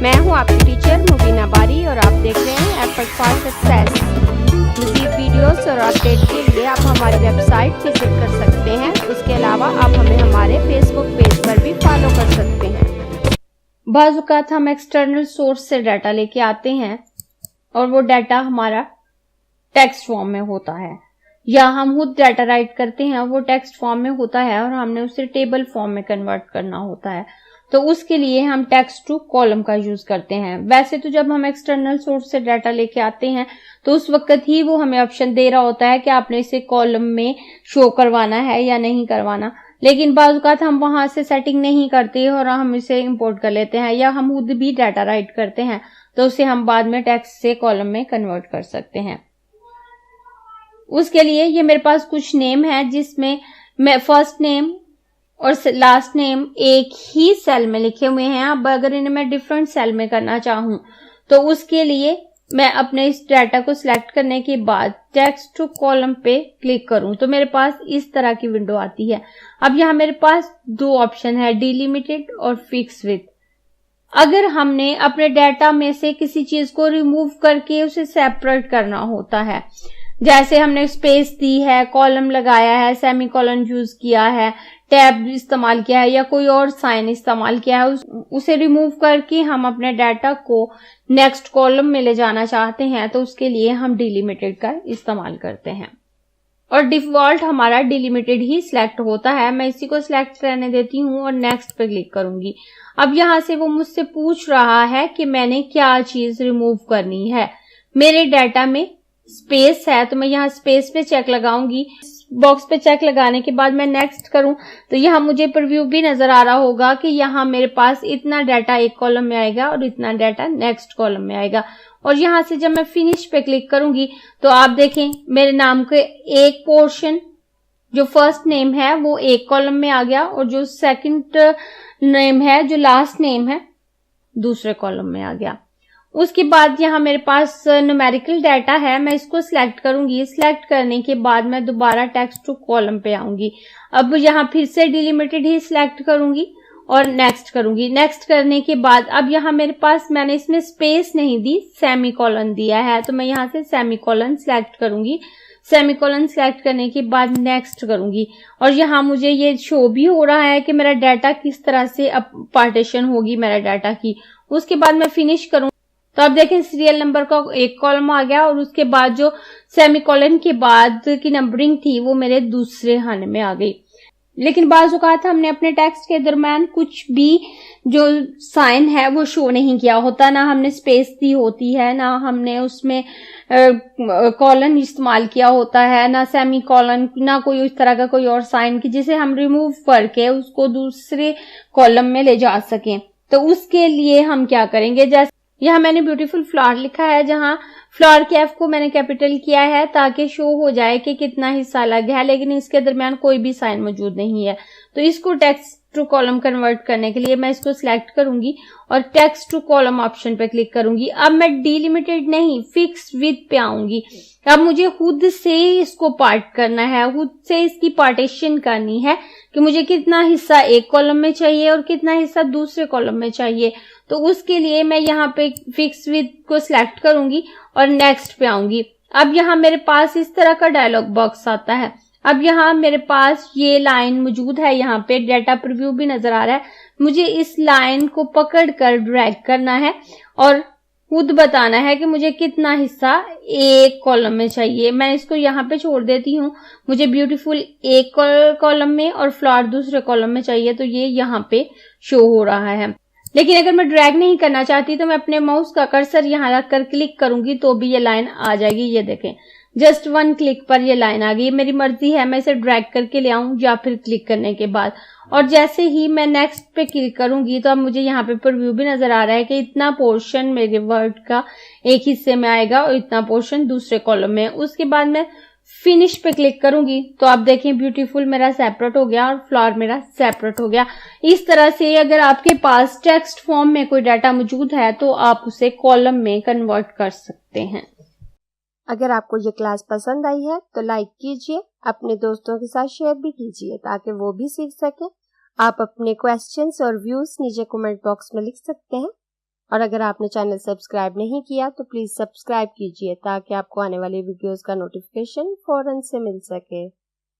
मैं हूं आपकी टीचर मुबीना बारी और आप देख रहे हैं एफर्ट फॉर सक्सेस। मज़ीद वीडियोस और अपडेट के लिए आप हमारी वेबसाइट विजिट कर सकते हैं। उसके अलावा आप हमें हमारे फेसबुक पेज पर भी फॉलो कर सकते हैं। बाज़ औक़ात हम एक्सटर्नल सोर्स से डाटा लेके आते हैं और वो डाटा हमारा टेक्स्ट फॉर्म में होता है, या हम खुद डाटा राइट करते हैं वो टेक्स्ट फॉर्म में होता है और हमने उसे टेबल फॉर्म में कन्वर्ट करना होता है। तो उसके लिए हम टेक्स्ट टू कॉलम का यूज करते हैं। वैसे तो जब हम एक्सटर्नल सोर्स से डाटा लेके आते हैं तो उस वक्त ही वो हमें ऑप्शन दे रहा होता है कि आपने इसे कॉलम में शो करवाना है या नहीं करवाना, लेकिन बाज़ औक़ात हम वहां से सेटिंग नहीं करते और हम इसे इंपोर्ट कर लेते हैं, या हम खुद भी डाटा राइट करते हैं तो उसे हम बाद में टेक्स्ट से कॉलम में कन्वर्ट कर सकते हैं। उसके लिए ये मेरे पास कुछ नेम है जिसमें मैं फर्स्ट नेम और लास्ट नेम एक ही सेल में लिखे हुए हैं। अब अगर इन्हें मैं डिफरेंट सेल में करना चाहूं तो उसके लिए मैं अपने इस डाटा को सिलेक्ट करने के बाद टेक्स्ट टू कॉलम पे क्लिक करूं तो मेरे पास इस तरह की विंडो आती है। अब यहाँ मेरे पास दो ऑप्शन है, डिलिमिटेड और फिक्स विथ। अगर हमने अपने डाटा में से किसी चीज को रिमूव करके उसे सेपरेट करना होता है, जैसे हमने स्पेस दी है, कॉलम लगाया है, सेमी कॉलन यूज किया है, टैब इस्तेमाल किया है या कोई और साइन इस्तेमाल किया है, उसे रिमूव करके हम अपने डाटा को नेक्स्ट कॉलम में ले जाना चाहते हैं तो उसके लिए हम डिलिमिटेड का इस्तेमाल करते हैं और डिफॉल्ट हमारा डिलिमिटेड ही सिलेक्ट होता है। मैं इसी को सिलेक्ट करने देती हूँ और नेक्स्ट पे क्लिक करूंगी। अब यहाँ से वो मुझसे पूछ रहा है कि मैंने क्या चीज रिमूव करनी है। मेरे डाटा में स्पेस है तो मैं यहाँ स्पेस पे चेक लगाऊंगी। बॉक्स पे चेक लगाने के बाद मैं नेक्स्ट करूं तो यहाँ मुझे प्रीव्यू भी नजर आ रहा होगा कि यहाँ मेरे पास इतना डाटा एक कॉलम में आएगा और इतना डाटा नेक्स्ट कॉलम में आएगा। और यहाँ से जब मैं फिनिश पे क्लिक करूंगी तो आप देखें मेरे नाम के एक पोर्शन जो फर्स्ट नेम है वो एक कॉलम में आ गया और जो सेकंड नेम है, जो लास्ट नेम है, दूसरे कॉलम में आ गया। उसके बाद यहाँ मेरे पास न्यूमेरिकल डाटा है, मैं इसको सिलेक्ट करूंगी। सिलेक्ट करने के बाद मैं दोबारा टेक्स्ट टू कॉलम पे आऊंगी। अब यहाँ फिर से डिलिमिटेड ही सिलेक्ट करूंगी और नेक्स्ट करूंगी। नेक्स्ट करने के बाद अब यहाँ मेरे पास मैंने इसमें स्पेस नहीं दी, सेमी कॉलन दिया है, तो मैं यहाँ से सेमी कॉलन सिलेक्ट करूंगी। सेमी कॉलन सिलेक्ट करने के बाद नेक्स्ट करूंगी और यहाँ मुझे ये शो भी हो रहा है कि मेरा डाटा किस तरह से अब पार्टीशन होगी मेरा डाटा की। उसके बाद मैं फिनिश करूंगी तो आप देखें सीरियल नंबर का एक कॉलम आ गया और उसके बाद जो सेमीकोलन के बाद की नंबरिंग थी वो मेरे दूसरे खाने में आ गई। लेकिन बाज़ औक़ात हमने अपने टेक्स्ट के दरम्यान कुछ भी जो साइन है वो शो नहीं किया होता, ना हमने स्पेस दी होती है, ना हमने उसमें कॉलन इस्तेमाल किया होता है, ना सेमी कॉलन, ना कोई इस तरह का कोई और साइन की जिसे हम रिमूव करके उसको दूसरे कॉलम में ले जा सकें। तो उसके लिए हम क्या करेंगे, जैसे यहाँ मैंने ब्यूटीफुल फ्लावर लिखा है, जहाँ फ्लावर के एफ को मैंने कैपिटल किया है ताकि शो हो जाए कि कितना हिस्सा अलग है, लेकिन इसके दरमियान कोई भी साइन मौजूद नहीं है। तो इसको टेक्स्ट टू कॉलम कन्वर्ट करने के लिए मैं इसको सिलेक्ट करूंगी और टेक्स्ट टू कॉलम ऑप्शन पे क्लिक करूंगी। अब मैं डिलिमिटेड नहीं फिक्स विथ पे आऊंगी। अब मुझे खुद से इसको पार्ट करना है, खुद से इसकी पार्टीशन करनी है कि मुझे कितना हिस्सा एक कॉलम में चाहिए और कितना हिस्सा दूसरे कॉलम में चाहिए। तो उसके लिए मैं यहाँ पे फिक्स विथ को सिलेक्ट करूंगी और नेक्स्ट पे आऊंगी। अब यहाँ मेरे पास इस तरह का डायलॉग बॉक्स आता है। अब यहाँ मेरे पास ये लाइन मौजूद है, यहाँ पे डाटा प्रीव्यू भी नजर आ रहा है। मुझे इस लाइन को पकड़ कर ड्रैग करना है और खुद बताना है कि मुझे कितना हिस्सा एक कॉलम में चाहिए। मैं इसको यहाँ पे छोड़ देती हूँ। मुझे ब्यूटीफुल एक कॉलम में और फ्लावर दूसरे कॉलम में चाहिए, तो ये यहाँ पे शो हो रहा है। लेकिन अगर मैं ड्रैग नहीं करना चाहती तो मैं अपने माउस का कर्सर यहाँ रखकर क्लिक करूंगी तो भी ये लाइन आ जाएगी। ये देखें, जस्ट वन क्लिक पर ये लाइन आ गई। मेरी मर्जी है मैं इसे ड्रैग करके ले आऊं या फिर क्लिक करने के बाद। और जैसे ही मैं नेक्स्ट पे क्लिक करूंगी तो अब मुझे यहाँ पे प्रीव्यू भी नजर आ रहा है कि इतना पोर्शन मेरे वर्ड का एक हिस्से में आएगा और इतना पोर्शन दूसरे कॉलम में। उसके बाद मैं फिनिश पे क्लिक करूंगी तो आप देखें ब्यूटीफुल मेरा सेपरेट हो गया और फ्लावर मेरा सेपरेट हो गया। इस तरह से अगर आपके पास टेक्स्ट फॉर्म में कोई डाटा मौजूद है तो आप उसे कॉलम में कन्वर्ट कर सकते हैं। अगर आपको ये क्लास पसंद आई है तो लाइक कीजिए, अपने दोस्तों के साथ शेयर भी कीजिए ताकि वो भी सीख सकें। आप अपने क्वेश्चंस और व्यूज नीचे कमेंट बॉक्स में लिख सकते हैं। और अगर आपने चैनल सब्सक्राइब नहीं किया तो प्लीज़ सब्सक्राइब कीजिए ताकि आपको आने वाली वीडियोस का नोटिफिकेशन फ़ौरन से मिल सके।